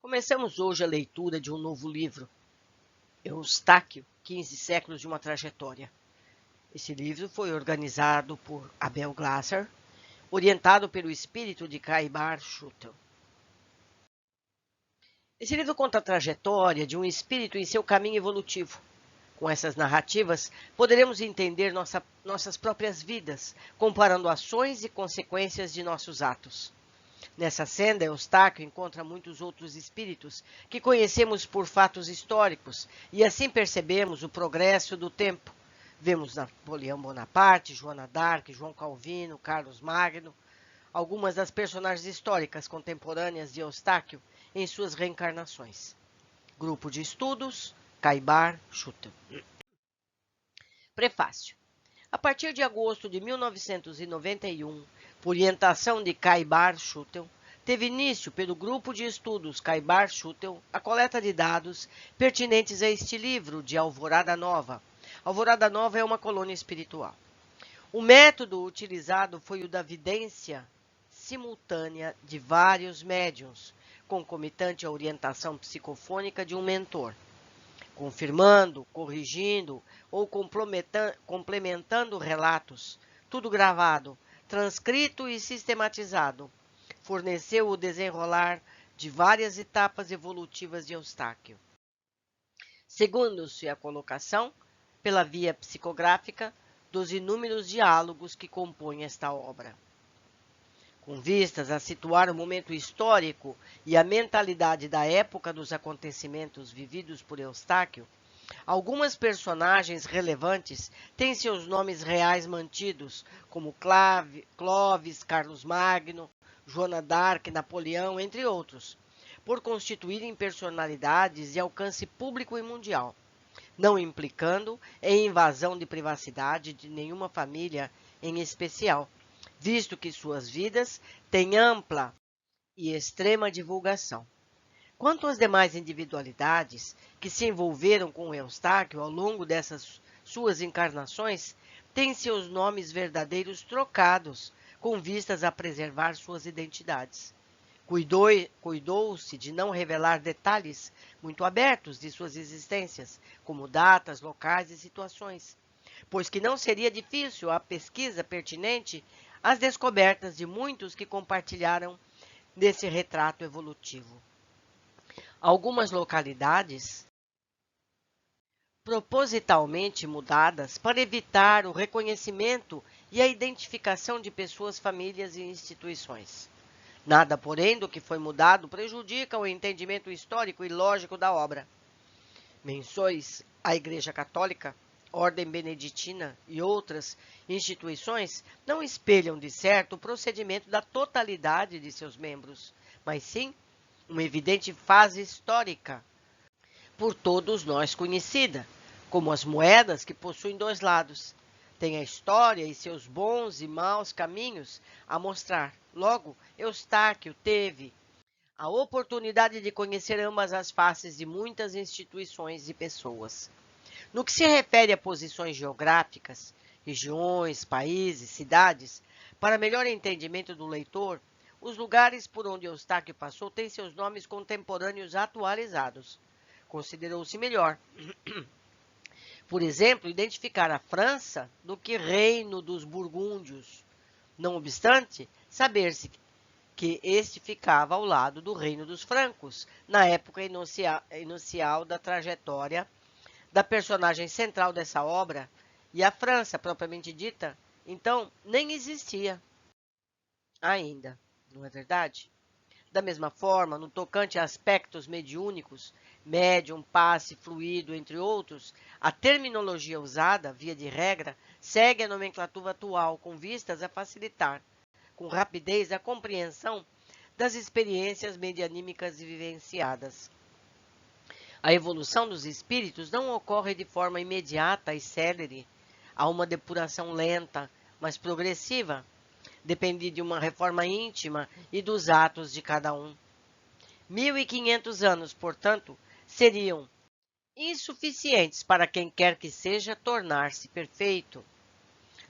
Começamos hoje a leitura de um novo livro, Eustáquio, 15 séculos de uma trajetória. Esse livro foi organizado por Abel Glasser, orientado pelo espírito de Caibar Schutel. Esse livro conta a trajetória de um espírito em seu caminho evolutivo. Com essas narrativas, poderemos entender nossas próprias vidas, comparando ações e consequências de nossos atos. Nessa senda, Eustáquio encontra muitos outros espíritos que conhecemos por fatos históricos e assim percebemos o progresso do tempo. Vemos Napoleão Bonaparte, Joana d'Arc, João Calvino, Carlos Magno, algumas das personagens históricas contemporâneas de Eustáquio em suas reencarnações. Grupo de Estudos, Caibar Schutel. Prefácio. A partir de agosto de 1991, por orientação de Caibar Schutel, teve início pelo Grupo de Estudos Caibar Schutel a coleta de dados pertinentes a este livro de Alvorada Nova. Alvorada Nova é uma colônia espiritual. O método utilizado foi o da vidência simultânea de vários médiuns, concomitante à orientação psicofônica de um mentor, confirmando, corrigindo ou complementando relatos, tudo gravado, transcrito e sistematizado. Forneceu o desenrolar de várias etapas evolutivas de Eustáquio. Segundo-se a colocação, pela via psicográfica, dos inúmeros diálogos que compõem esta obra. Com vistas a situar o momento histórico e a mentalidade da época dos acontecimentos vividos por Eustáquio, algumas personagens relevantes têm seus nomes reais mantidos, como Clovis, Carlos Magno, Joana d'Arc, Napoleão, entre outros, por constituírem personalidades de alcance público e mundial, não implicando em invasão de privacidade de nenhuma família em especial, visto que suas vidas têm ampla e extrema divulgação. Quanto às demais individualidades que se envolveram com Eustáquio ao longo dessas suas encarnações, têm seus nomes verdadeiros trocados, com vistas a preservar suas identidades. Cuidou-se de não revelar detalhes muito abertos de suas existências, como datas, locais e situações, pois que não seria difícil a pesquisa pertinente às descobertas de muitos que compartilharam desse retrato evolutivo. Algumas localidades propositalmente mudadas para evitar o reconhecimento e a identificação de pessoas, famílias e instituições. Nada, porém, do que foi mudado prejudica o entendimento histórico e lógico da obra. Menções à Igreja Católica, Ordem Beneditina e outras instituições não espelham, de certo, o procedimento da totalidade de seus membros, mas sim uma evidente fase histórica, por todos nós conhecida, como as moedas que possuem dois lados. Tem a história e seus bons e maus caminhos a mostrar. Logo, Eustáquio teve a oportunidade de conhecer ambas as faces de muitas instituições e pessoas. No que se refere a posições geográficas, regiões, países, cidades, para melhor entendimento do leitor, os lugares por onde Eustáquio passou têm seus nomes contemporâneos atualizados. Considerou-se melhor, por exemplo, identificar a França do que Reino dos Burgúndios. Não obstante, saber-se que este ficava ao lado do Reino dos Francos, na época inicial da trajetória da personagem central dessa obra, e a França, propriamente dita, então, nem existia ainda, não é verdade? Da mesma forma, no tocante a aspectos mediúnicos, médium, passe, fluido, entre outros, a terminologia usada, via de regra, segue a nomenclatura atual, com vistas a facilitar, com rapidez, a compreensão das experiências medianímicas vivenciadas. A evolução dos espíritos não ocorre de forma imediata e célere. Há uma depuração lenta, mas progressiva. Depende de uma reforma íntima e dos atos de cada um. 1500 anos, portanto, seriam insuficientes para quem quer que seja tornar-se perfeito.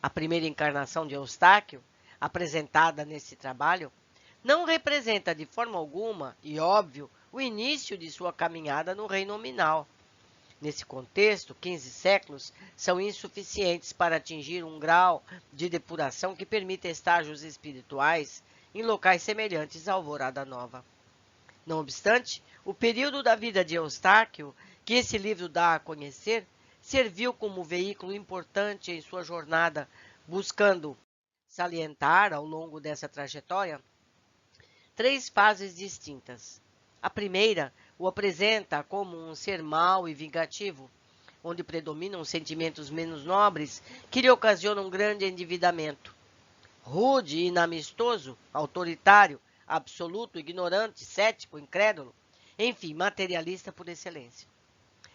A primeira encarnação de Eustáquio, apresentada nesse trabalho, não representa de forma alguma, e óbvio, o início de sua caminhada no reino nominal. Nesse contexto, 15 séculos são insuficientes para atingir um grau de depuração que permita estágios espirituais em locais semelhantes à Alvorada Nova. Não obstante, o período da vida de Eustáquio, que esse livro dá a conhecer, serviu como veículo importante em sua jornada, buscando salientar, ao longo dessa trajetória, 3 fases distintas. A primeira o apresenta como um ser mau e vingativo, onde predominam sentimentos menos nobres que lhe ocasionam grande endividamento. Rude e inamistoso, autoritário, absoluto, ignorante, cético, incrédulo, enfim, materialista por excelência.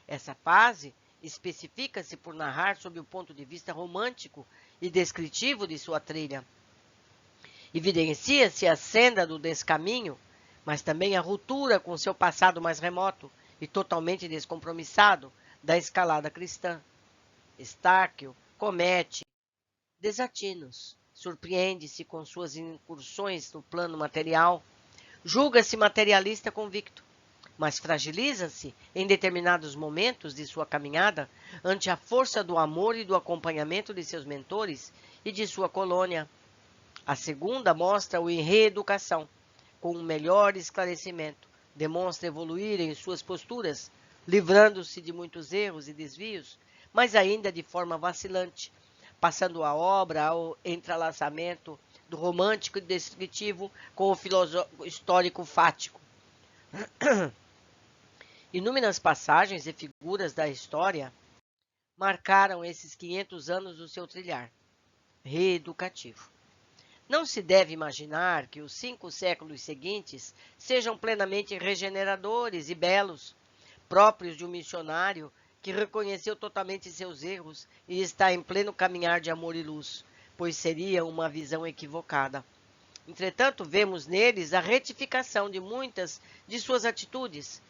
Essa fase especifica-se por narrar sob o ponto de vista romântico e descritivo de sua trilha. Evidencia-se a senda do descaminho, mas também a ruptura com seu passado mais remoto e totalmente descompromissado da escalada cristã. Eustáquio comete desatinos, surpreende-se com suas incursões no plano material, julga-se materialista convicto, mas fragiliza-se em determinados momentos de sua caminhada ante a força do amor e do acompanhamento de seus mentores e de sua colônia. A segunda mostra o reeducação, com um melhor esclarecimento, demonstra evoluir em suas posturas, livrando-se de muitos erros e desvios, mas ainda de forma vacilante, passando a obra ao entrelaçamento do romântico e descritivo com o filosófico histórico fático. Inúmeras passagens e figuras da história marcaram esses 500 anos do seu trilhar reeducativo. Não se deve imaginar que os 5 séculos seguintes sejam plenamente regeneradores e belos, próprios de um missionário que reconheceu totalmente seus erros e está em pleno caminhar de amor e luz, pois seria uma visão equivocada. Entretanto, vemos neles a retificação de muitas de suas atitudes.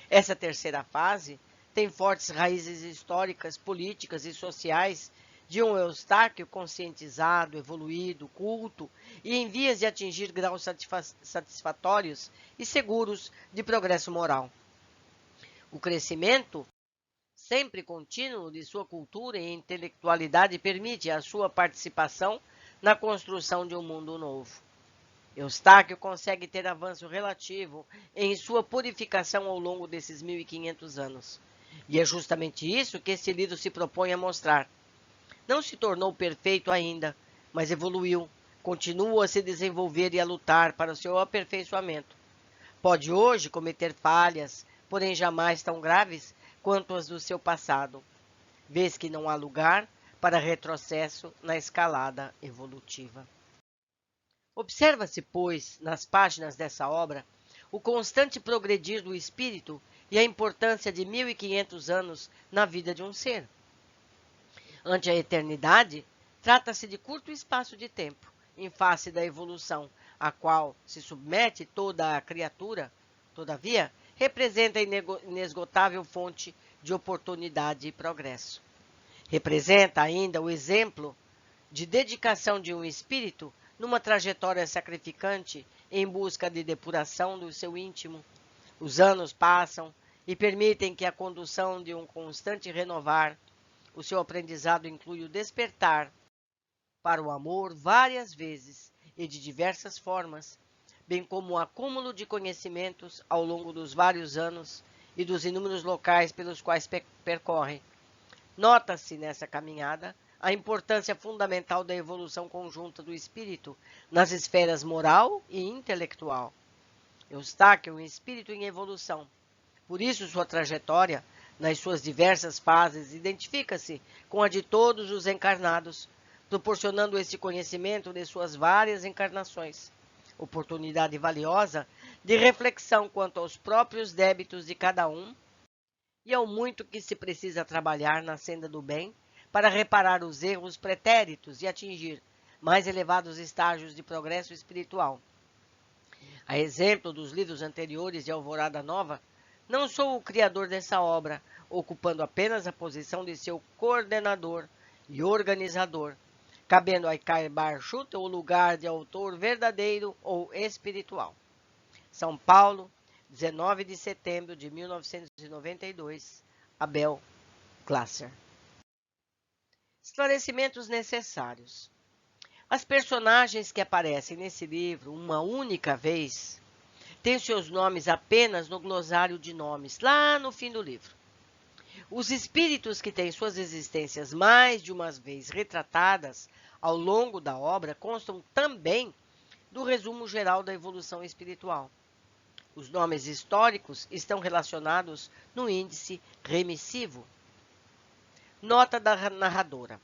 Essa terceira fase tem fortes raízes históricas, políticas e sociais de um Eustáquio conscientizado, evoluído, culto e em vias de atingir graus satisfatórios e seguros de progresso moral. O crescimento sempre contínuo de sua cultura e intelectualidade permite a sua participação na construção de um mundo novo. Eustáquio consegue ter avanço relativo em sua purificação ao longo desses 1500 anos. E é justamente isso que esse livro se propõe a mostrar. Não se tornou perfeito ainda, mas evoluiu, continua a se desenvolver e a lutar para o seu aperfeiçoamento. Pode hoje cometer falhas, porém jamais tão graves quanto as do seu passado, vez que não há lugar para retrocesso na escalada evolutiva. Observa-se, pois, nas páginas dessa obra, o constante progredir do espírito e a importância de 1500 anos na vida de um ser. Ante a eternidade, trata-se de curto espaço de tempo, em face da evolução, a qual se submete toda a criatura, todavia, representa inesgotável fonte de oportunidade e progresso. Representa ainda o exemplo de dedicação de um espírito numa trajetória sacrificante em busca de depuração do seu íntimo. Os anos passam e permitem que a condução de um constante renovar. O seu aprendizado inclui o despertar para o amor várias vezes e de diversas formas, bem como o acúmulo de conhecimentos ao longo dos vários anos e dos inúmeros locais pelos quais percorre. Nota-se nessa caminhada a importância fundamental da evolução conjunta do espírito nas esferas moral e intelectual. Eustáquio é um espírito em evolução. Por isso, sua trajetória, nas suas diversas fases, identifica-se com a de todos os encarnados, proporcionando esse conhecimento de suas várias encarnações, oportunidade valiosa de reflexão quanto aos próprios débitos de cada um e ao muito que se precisa trabalhar na senda do bem para reparar os erros pretéritos e atingir mais elevados estágios de progresso espiritual. A exemplo dos livros anteriores de Alvorada Nova, não sou o criador dessa obra, ocupando apenas a posição de seu coordenador e organizador, cabendo a Caibar Schutter o lugar de autor verdadeiro ou espiritual. São Paulo, 19 de setembro de 1992, Abel Glasser. Esclarecimentos necessários. As personagens que aparecem nesse livro uma única vez têm seus nomes apenas no glossário de nomes, lá no fim do livro. Os espíritos que têm suas existências mais de uma vez retratadas ao longo da obra constam também do resumo geral da evolução espiritual. Os nomes históricos estão relacionados no índice remissivo. Nota da narradora.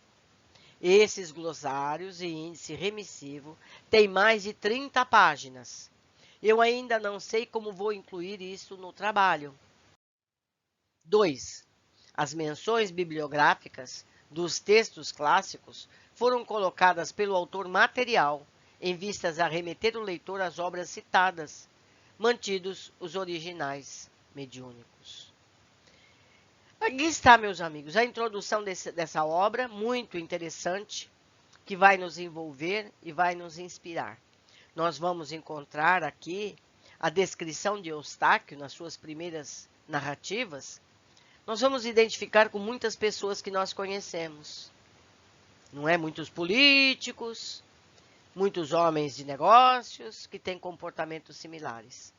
Esses glossários e índice remissivo têm mais de 30 páginas. Eu ainda não sei como vou incluir isso no trabalho. 2. As menções bibliográficas dos textos clássicos foram colocadas pelo autor material em vistas a remeter o leitor às obras citadas, mantidos os originais mediúnicos. Aqui está, meus amigos, a introdução dessa obra, muito interessante, que vai nos envolver e vai nos inspirar. Nós vamos encontrar aqui a descrição de Eustáquio nas suas primeiras narrativas. Nós vamos identificar com muitas pessoas que nós conhecemos. Não é? Muitos políticos, muitos homens de negócios que têm comportamentos similares.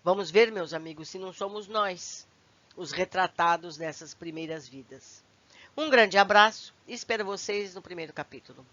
Vamos ver, meus amigos, se não somos nós os retratados nessas primeiras vidas. Um grande abraço e espero vocês no primeiro capítulo.